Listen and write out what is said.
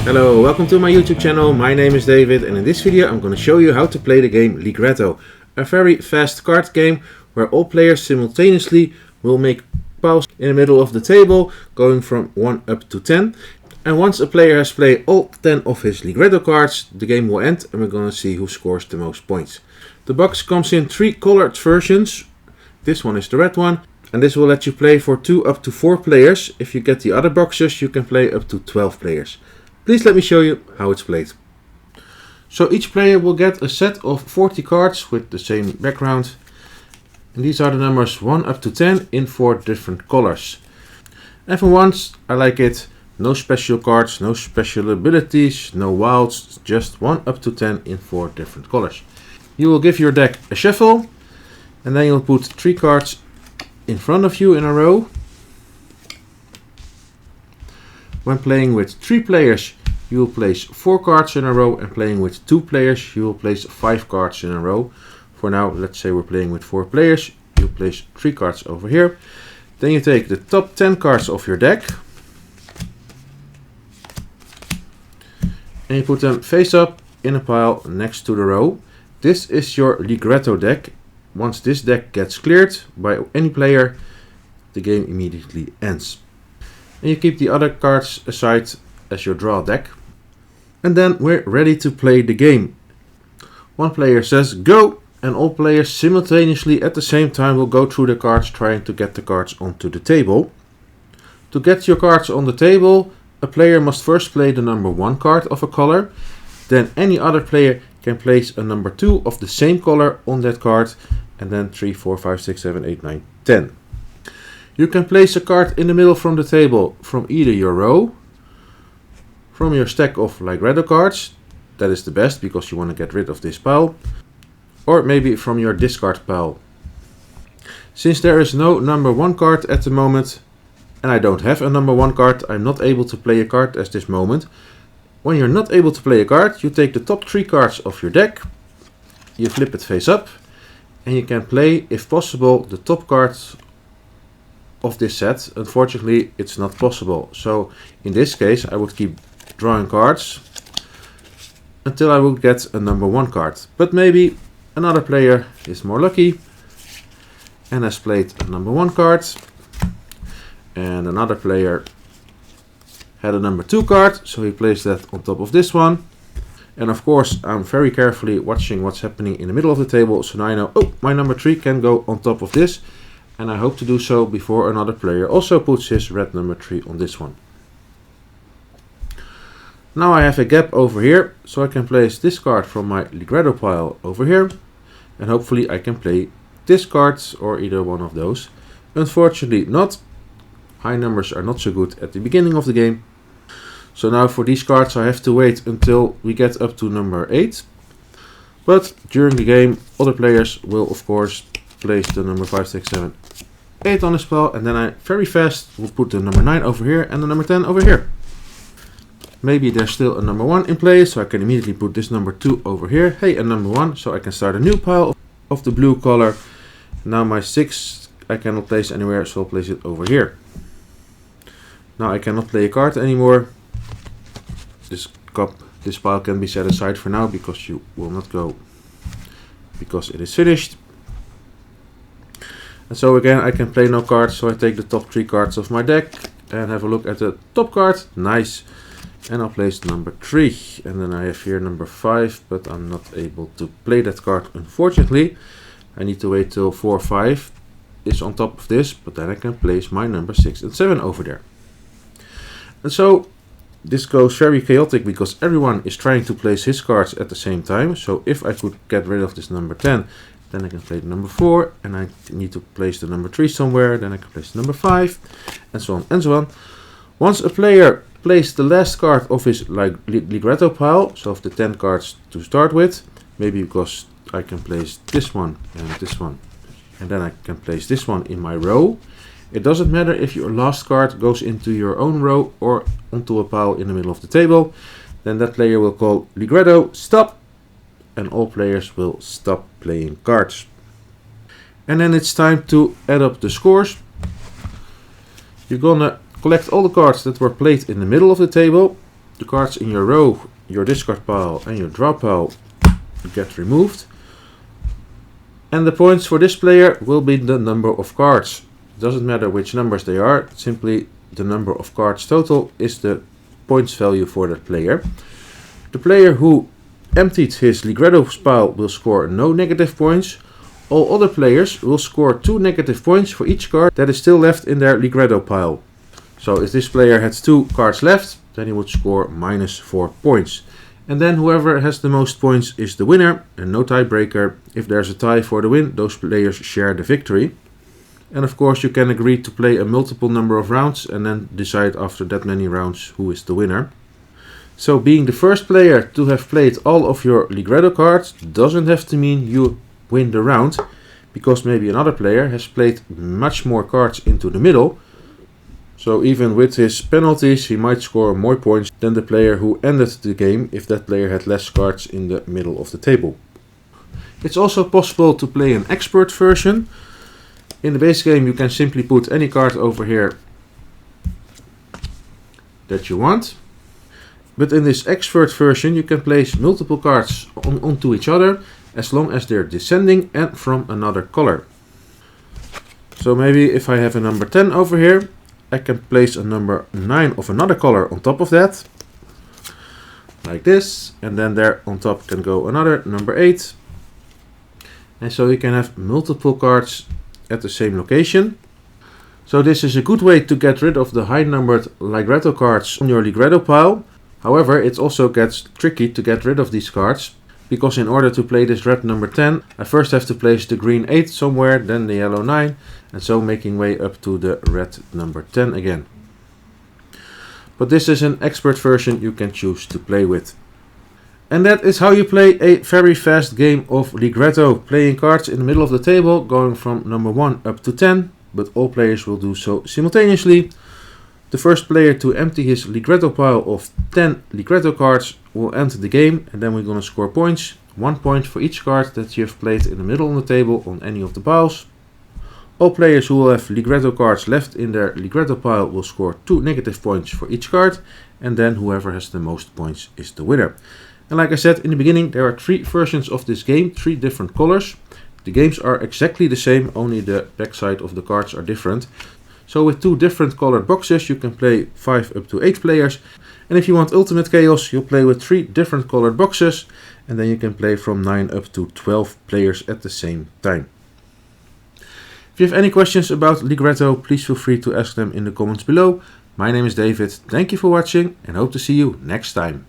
Hello, welcome to my YouTube channel. My name is David, and in this video I'm going to show you how to play the game Ligretto, a very fast card game where all players simultaneously will make piles in the middle of the table, going from 1 up to 10. And once a player has played all 10 of his Ligretto cards, the game will end and we're going to see who scores the most points. The box comes in 3 colored versions. This one is the red one, and this will let you play for 2 up to 4 players. If you get the other boxes, you can play up to 12 players. Please let me show you how it's played. So each player will get a set of 40 cards with the same background. And these are the numbers 1 up to 10 in 4 different colors. And for once, I like it. No special cards, no special abilities, no wilds, just 1 up to 10 in 4 different colors. You will give your deck a shuffle, and then you'll put 3 cards in front of you in a row. When playing with 3 players, you will place 4 cards in a row, and playing with 2 players, you will place 5 cards in a row. For now, let's say we're playing with 4 players, you place 3 cards over here. Then you take the top 10 cards of your deck, and you put them face up in a pile next to the row. This is your Ligretto deck. Once this deck gets cleared by any player, the game immediately ends. And you keep the other cards aside as your draw deck. And then we're ready to play the game. One player says go, and all players simultaneously at the same time will go through the cards trying to get the cards onto the table. To get your cards on the table, a player must first play the number 1 card of a color. Then any other player can place a number 2 of the same color on that card. And then 3, 4, 5, 6, 7, 8, 9, 10. You can place a card in the middle from the table from either your row, from your stack of Ligretto cards, that is the best because you want to get rid of this pile, or maybe from your discard pile. Since there is no number 1 card at the moment, and I don't have a number 1 card, I'm not able to play a card at this moment. When you're not able to play a card, you take the top 3 cards of your deck, you flip it face up, and you can play, if possible, the top cards of this set. Unfortunately, it's not possible. So in this case, I would keep drawing cards until I would get a number 1 card. But maybe another player is more lucky and has played a number 1 card, and another player had a number 2 card, so he placed that on top of this one. And of course, I'm very carefully watching what's happening in the middle of the table, so now I know, oh, my number 3 can go on top of this, and I hope to do so before another player also puts his red number 3 on this one. Now I have a gap over here, so I can place this card from my Ligretto pile over here, and hopefully I can play this card or either one of those. Unfortunately not. High numbers are not so good at the beginning of the game. So now for these cards I have to wait until we get up to number 8. But during the game other players will of course place the number 5, 6, 7, 8 on this pile, and then I very fast will put the number 9 over here and the number 10 over here. Maybe there's still a number 1 in play, so I can immediately put this number 2 over here. Hey, a number 1, so I can start a new pile of the blue color. Now my 6 I cannot place anywhere, so I'll place it over here. Now I cannot play a card anymore. This pile can be set aside for now because you will not go, because it is finished. And so again I can play no cards, so I take the top 3 cards of my deck and have a look at the top card. Nice. And I'll place number 3, and then I have here number 5, but I'm not able to play that card unfortunately. I need to wait till 4 or 5 is on top of this, but then I can place my number 6 and 7 over there. And so this goes very chaotic because everyone is trying to place his cards at the same time. So if I could get rid of this number 10, then I can play the number 4, and I need to place the number 3 somewhere, then I can place the number 5, and so on and so on. Once a player plays the last card of his Ligretto pile, so of the 10 cards to start with, maybe because I can place this one, and then I can place this one in my row. It doesn't matter if your last card goes into your own row or onto a pile in the middle of the table. Then that player will call Ligretto stop, and all players will stop playing cards. And then it's time to add up the scores. You're gonna collect all the cards that were played in the middle of the table, the cards in your row, your discard pile and your draw pile get removed. And the points for this player will be the number of cards. It doesn't matter which numbers they are, simply the number of cards total is the points value for that player. The player who emptied his Ligretto pile will score no negative points. All other players will score 2 negative points for each card that is still left in their Ligretto pile. So if this player had 2 cards left, then he would score -4 points. And then whoever has the most points is the winner, and no tiebreaker. If there's a tie for the win, those players share the victory. And of course you can agree to play a multiple number of rounds and then decide after that many rounds who is the winner. So being the first player to have played all of your Ligretto cards doesn't have to mean you win the round, because maybe another player has played much more cards into the middle. So even with his penalties he might score more points than the player who ended the game if that player had less cards in the middle of the table. It's also possible to play an expert version. In the base game you can simply put any card over here that you want. But in this expert version you can place multiple cards onto each other as long as they're descending and from another color. So maybe if I have a number 10 over here, I can place a number 9 of another color on top of that, like this, and then there on top can go another number 8. And so you can have multiple cards at the same location. So this is a good way to get rid of the high numbered Ligretto cards on your Ligretto pile. However, it also gets tricky to get rid of these cards, because in order to play this red number 10, I first have to place the green 8 somewhere, then the yellow 9, and so making way up to the red number 10 again. But this is an expert version you can choose to play with. And that is how you play a very fast game of Ligretto, playing cards in the middle of the table, going from number 1 up to 10, but all players will do so simultaneously. The first player to empty his Ligretto pile of 10 Ligretto cards will end the game, and then we're going to score points. 1 point for each card that you have played in the middle of the table on any of the piles. All players who will have Ligretto cards left in their Ligretto pile will score 2 negative points for each card, and then whoever has the most points is the winner. And like I said in the beginning, there are 3 versions of this game, 3 different colors. The games are exactly the same, only the backside of the cards are different. So with 2 different colored boxes you can play 5 up to 8 players. And if you want Ultimate Chaos, you'll play with 3 different colored boxes, and then you can play from 9 up to 12 players at the same time. If you have any questions about Ligretto, please feel free to ask them in the comments below. My name is David, thank you for watching and hope to see you next time.